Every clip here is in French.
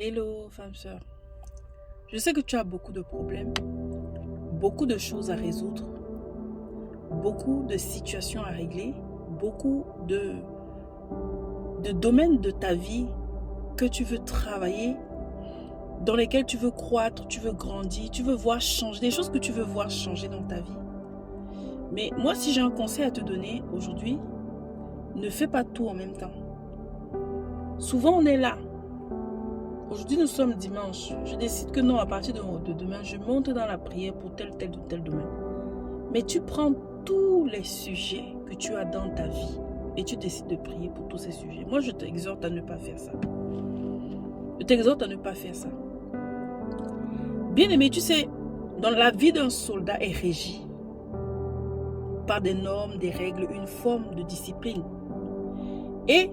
Hello, femme sœur. Je sais que tu as beaucoup de problèmes, beaucoup de choses à résoudre, beaucoup de situations à régler, beaucoup de domaines de ta vie que tu veux travailler, dans lesquels tu veux croître, tu veux grandir, tu veux voir changer, des choses que tu veux voir changer dans ta vie. Mais moi, si j'ai un conseil à te donner aujourd'hui, ne fais pas tout en même temps. Souvent, on est là. Aujourd'hui, nous sommes dimanche. Je décide que non, à partir de demain, je monte dans la prière pour tel domaine. Mais tu prends tous les sujets que tu as dans ta vie et tu décides de prier pour tous ces sujets. Moi, je t'exhorte à ne pas faire ça. Je t'exhorte à ne pas faire ça. Bien-aimé, tu sais, dans la vie d'un soldat est régie par des normes, des règles, une forme de discipline. Et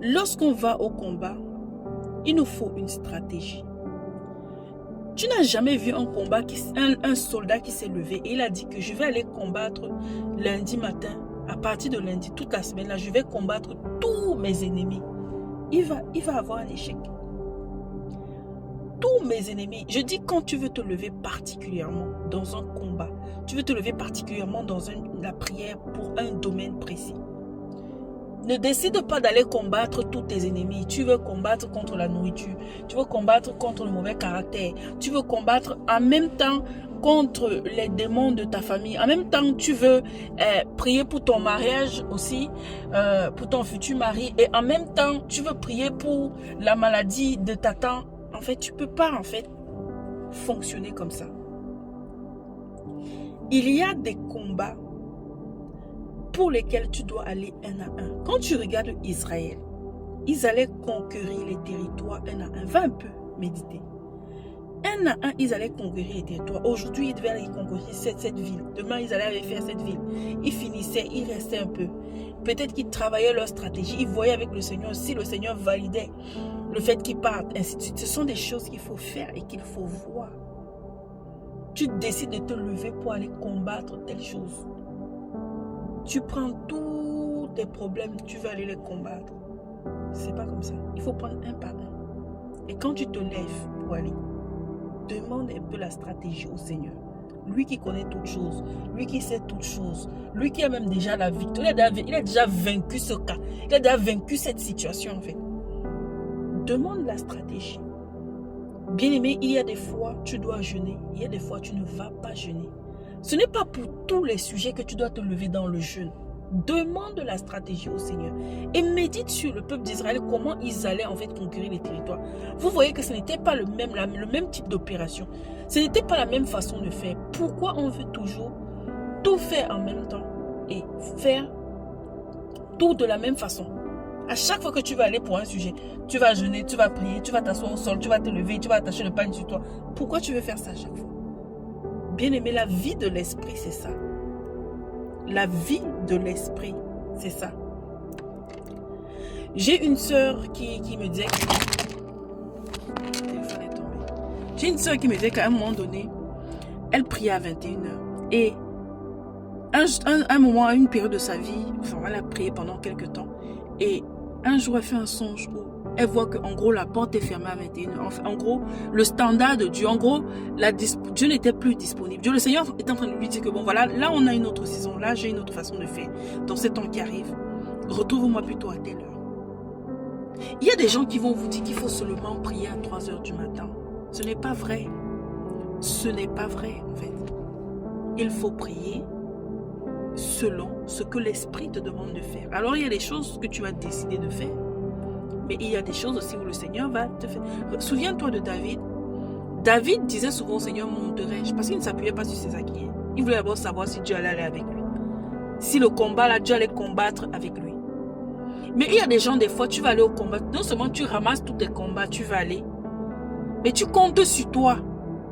lorsqu'on va au combat, il nous faut une stratégie. Tu n'as jamais vu un soldat qui s'est levé et il a dit que je vais aller combattre lundi matin, à partir de lundi, toute la semaine, là, je vais combattre tous mes ennemis. Il va avoir un échec. Tous mes ennemis. Je dis quand tu veux te lever particulièrement dans un combat, tu veux te lever particulièrement dans la prière pour un domaine précis. Ne décide pas d'aller combattre tous tes ennemis. Tu veux combattre contre la nourriture. Tu veux combattre contre le mauvais caractère. Tu veux combattre en même temps contre les démons de ta famille. En même temps, tu veux prier pour ton mariage aussi, pour ton futur mari. Et en même temps, tu veux prier pour la maladie de ta tante. En fait, tu ne peux pas fonctionner comme ça. Il y a des combats pour lesquels tu dois aller un à un. Quand tu regardes Israël, ils allaient conquérir les territoires un à un. Va un peu méditer. Un à un, ils allaient conquérir les territoires. Aujourd'hui, ils devaient aller conquérir cette ville. Demain, ils allaient aller faire cette ville. Ils finissaient, ils restaient un peu. Peut-être qu'ils travaillaient leur stratégie. Ils voyaient avec le Seigneur. Si le Seigneur validait le fait qu'ils partent, ainsi de suite. Ce sont des choses qu'il faut faire et qu'il faut voir. Tu décides de te lever pour aller combattre telle chose. Tu prends tous tes problèmes, tu vas aller les combattre. C'est pas comme ça. Il faut prendre un par un. Et quand tu te lèves pour aller, demande un peu la stratégie au Seigneur. Lui qui connaît toutes choses, lui qui sait toutes choses, lui qui a même déjà la victoire. Il a déjà vaincu ce cas. Il a déjà vaincu cette situation en fait. Demande la stratégie. Bien-aimé, il y a des fois tu dois jeûner, il y a des fois tu ne vas pas jeûner. Ce n'est pas pour tous les sujets que tu dois te lever dans le jeûne. Demande la stratégie au Seigneur et médite sur le peuple d'Israël, comment ils allaient conquérir les territoires. Vous voyez que ce n'était pas le même type d'opération. Ce n'était pas la même façon de faire. Pourquoi on veut toujours tout faire en même temps et faire tout de la même façon? À chaque fois que tu vas aller pour un sujet, tu vas jeûner, tu vas prier, tu vas t'asseoir au sol, tu vas te lever, tu vas attacher le pagne sur toi. Pourquoi tu veux faire ça à chaque fois? Bien-aimé, la vie de l'esprit, c'est ça. La vie de l'esprit, c'est ça. J'ai une sœur qui me disait... Le téléphone est tombé. J'ai une sœur qui me disait qu'à un moment donné, elle priait à 21h. Et un moment, à une période de sa vie, elle a prié pendant quelques temps. Et un jour, elle fait un songe où elle voit qu'en gros, la porte est fermée à 21h. En gros, le standard de Dieu, en gros, Dieu n'était plus disponible. Dieu, le Seigneur est en train de lui dire que bon, voilà, là, on a une autre saison. Là, j'ai une autre façon de faire. Dans ces temps qui arrivent, retrouve-moi plutôt à telle heure. Il y a des gens qui vont vous dire qu'il faut seulement prier à 3h du matin. Ce n'est pas vrai. Ce n'est pas vrai, en fait. Il faut prier selon ce que l'Esprit te demande de faire. Alors, il y a des choses que tu as décidé de faire. Mais il y a des choses aussi où le Seigneur va te faire. Souviens-toi de David. David disait souvent au Seigneur, monterai-je? Parce qu'il ne s'appuyait pas sur ses acquis. Il voulait d'abord savoir si Dieu allait aller avec lui. Si le combat, là, Dieu allait combattre avec lui. Mais il y a des gens, des fois, tu vas aller au combat. Non seulement tu ramasses tous tes combats, tu vas aller. Mais tu comptes sur toi.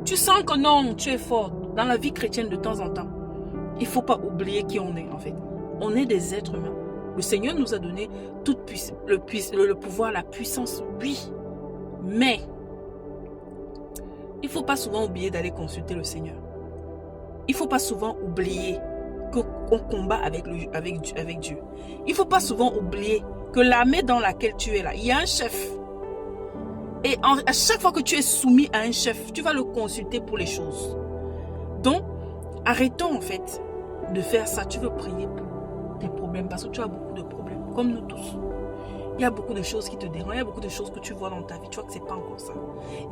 Tu sens que non, tu es fort. Dans la vie chrétienne, de temps en temps, il ne faut pas oublier qui on est, en fait. On est des êtres humains. Le Seigneur nous a donné le pouvoir, la puissance, oui. Mais, il ne faut pas souvent oublier d'aller consulter le Seigneur. Il ne faut pas souvent oublier qu'on combat avec Dieu. Il ne faut pas souvent oublier que l'armée dans laquelle tu es là, il y a un chef. Et à chaque fois que tu es soumis à un chef, tu vas le consulter pour les choses. Donc, arrêtons en fait de faire ça. Tu veux prier pour tes problèmes parce que tu as beaucoup de problèmes, comme nous tous. Il y a beaucoup de choses qui te dérangent, il y a beaucoup de choses que tu vois dans ta vie, tu vois que ce n'est pas encore ça.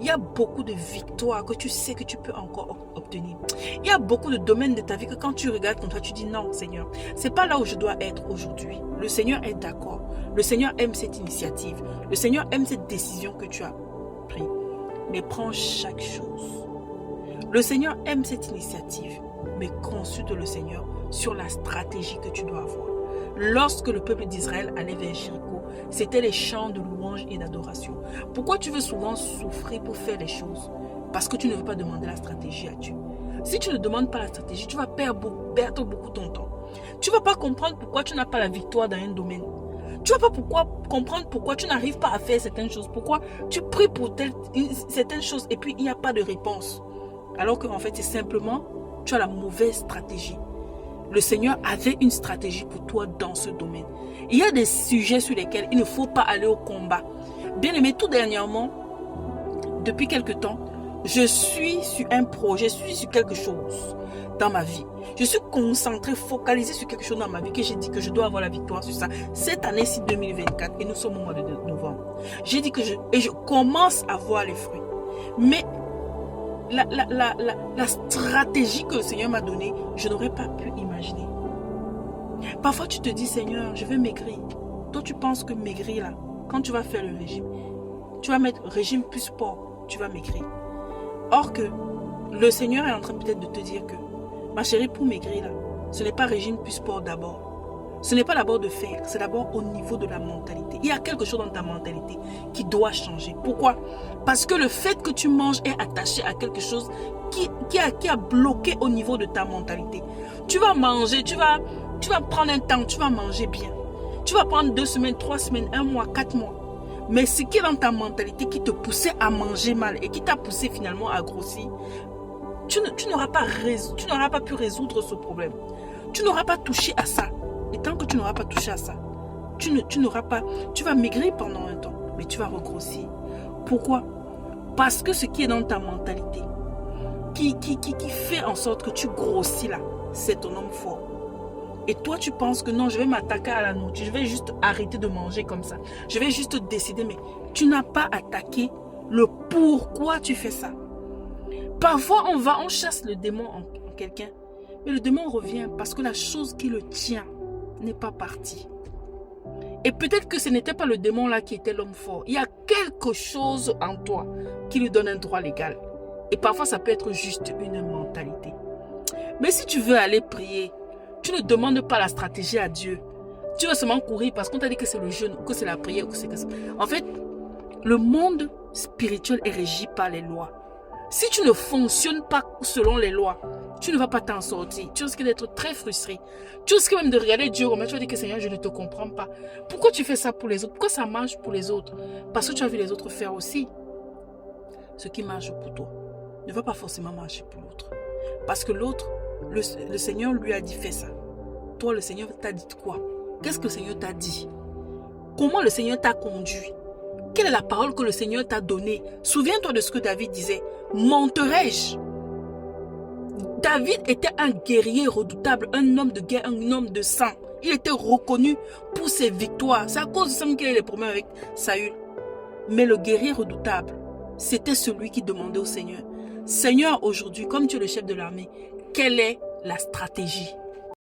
Il y a beaucoup de victoires que tu sais que tu peux encore obtenir. Il y a beaucoup de domaines de ta vie que quand tu regardes comme toi, tu dis non Seigneur, c'est pas là où je dois être aujourd'hui. Le Seigneur est d'accord. Le Seigneur aime cette initiative. Le Seigneur aime cette décision que tu as prise. Mais prends chaque chose. Le Seigneur aime cette initiative, mais consulte le Seigneur sur la stratégie que tu dois avoir. Lorsque le peuple d'Israël allait vers Jéricho, c'était les chants de louange et d'adoration. Pourquoi tu veux souvent souffrir pour faire les choses? Parce que tu ne veux pas demander la stratégie à Dieu. Si tu ne demandes pas la stratégie, tu vas perdre beaucoup ton temps. Tu ne vas pas comprendre pourquoi tu n'as pas la victoire dans un domaine. Tu ne vas pas comprendre pourquoi tu n'arrives pas à faire certaines choses. Pourquoi tu pries pour certaines choses et puis il n'y a pas de réponse. Alors qu'en fait, c'est simplement, tu as la mauvaise stratégie. Le Seigneur avait une stratégie pour toi dans ce domaine. Il y a des sujets sur lesquels il ne faut pas aller au combat. Bien aimé, tout dernièrement, depuis quelque temps, je suis sur un projet, je suis sur quelque chose dans ma vie. Je suis concentré, focalisé sur quelque chose dans ma vie que j'ai dit que je dois avoir la victoire sur ça. Cette année-ci 2024, et nous sommes au mois de novembre. J'ai dit que je commence à voir les fruits. Mais la stratégie que le Seigneur m'a donnée, je n'aurais pas pu imaginer. Parfois tu te dis Seigneur, je vais maigrir. Toi tu penses que maigrir là, quand tu vas faire le régime, tu vas mettre régime plus sport, tu vas maigrir. Or que le Seigneur est en train peut-être de te dire que ma chérie, pour maigrir là, ce n'est pas régime plus sport d'abord. Ce n'est pas d'abord de faire, c'est d'abord au niveau de la mentalité. Il y a quelque chose dans ta mentalité qui doit changer. Pourquoi? Parce que le fait que tu manges est attaché à quelque chose qui a bloqué au niveau de ta mentalité. Tu vas manger, tu vas prendre un temps, tu vas manger bien. Tu vas prendre 2 semaines, 3 semaines, 1 mois, 4 mois. Mais ce qui est dans ta mentalité qui te poussait à manger mal et qui t'a poussé finalement à grossir, tu n'auras pas pu résoudre ce problème. Tu n'auras pas touché à ça. Et tant que tu n'auras pas touché à ça, tu vas maigrir pendant un temps, mais tu vas regrossir. Pourquoi? Parce que ce qui est dans ta mentalité, qui fait en sorte que tu grossis là, c'est ton homme fort. Et toi, tu penses que non, je vais m'attaquer à la nourriture, je vais juste arrêter de manger comme ça. Je vais juste décider, mais tu n'as pas attaqué le pourquoi tu fais ça. Parfois, on chasse le démon en quelqu'un, mais le démon revient parce que la chose qui le tient n'est pas partie. Et peut-être que ce n'était pas le démon là qui était l'homme fort. Il y a quelque chose en toi qui lui donne un droit légal. Et parfois, ça peut être juste une mentalité. Mais si tu veux aller prier, tu ne demandes pas la stratégie à Dieu. Tu veux seulement courir parce qu'on t'a dit que c'est le jeûne, ou que c'est la prière, ou que c'est que ça. En fait, le monde spirituel est régi par les lois. Si tu ne fonctionnes pas selon les lois, tu ne vas pas t'en sortir. Tu risques d'être très frustré. Tu risques même de regarder Dieu, mais tu vas dire que Seigneur, je ne te comprends pas. Pourquoi tu fais ça pour les autres? Pourquoi ça marche pour les autres? Parce que tu as vu les autres faire aussi. Ce qui marche pour toi ne va pas forcément marcher pour l'autre. Parce que l'autre, le Seigneur lui a dit fais ça. Toi, le Seigneur t'a dit quoi? Qu'est-ce que le Seigneur t'a dit? Comment le Seigneur t'a conduit? Quelle est la parole que le Seigneur t'a donnée? Souviens-toi de ce que David disait. Monterai-je? David était un guerrier redoutable, un homme de guerre, un homme de sang. Il était reconnu pour ses victoires. C'est à cause de ça qu'il a eu les problèmes avec Saül. Mais le guerrier redoutable, c'était celui qui demandait au Seigneur, Seigneur, aujourd'hui, comme tu es le chef de l'armée, quelle est la stratégie?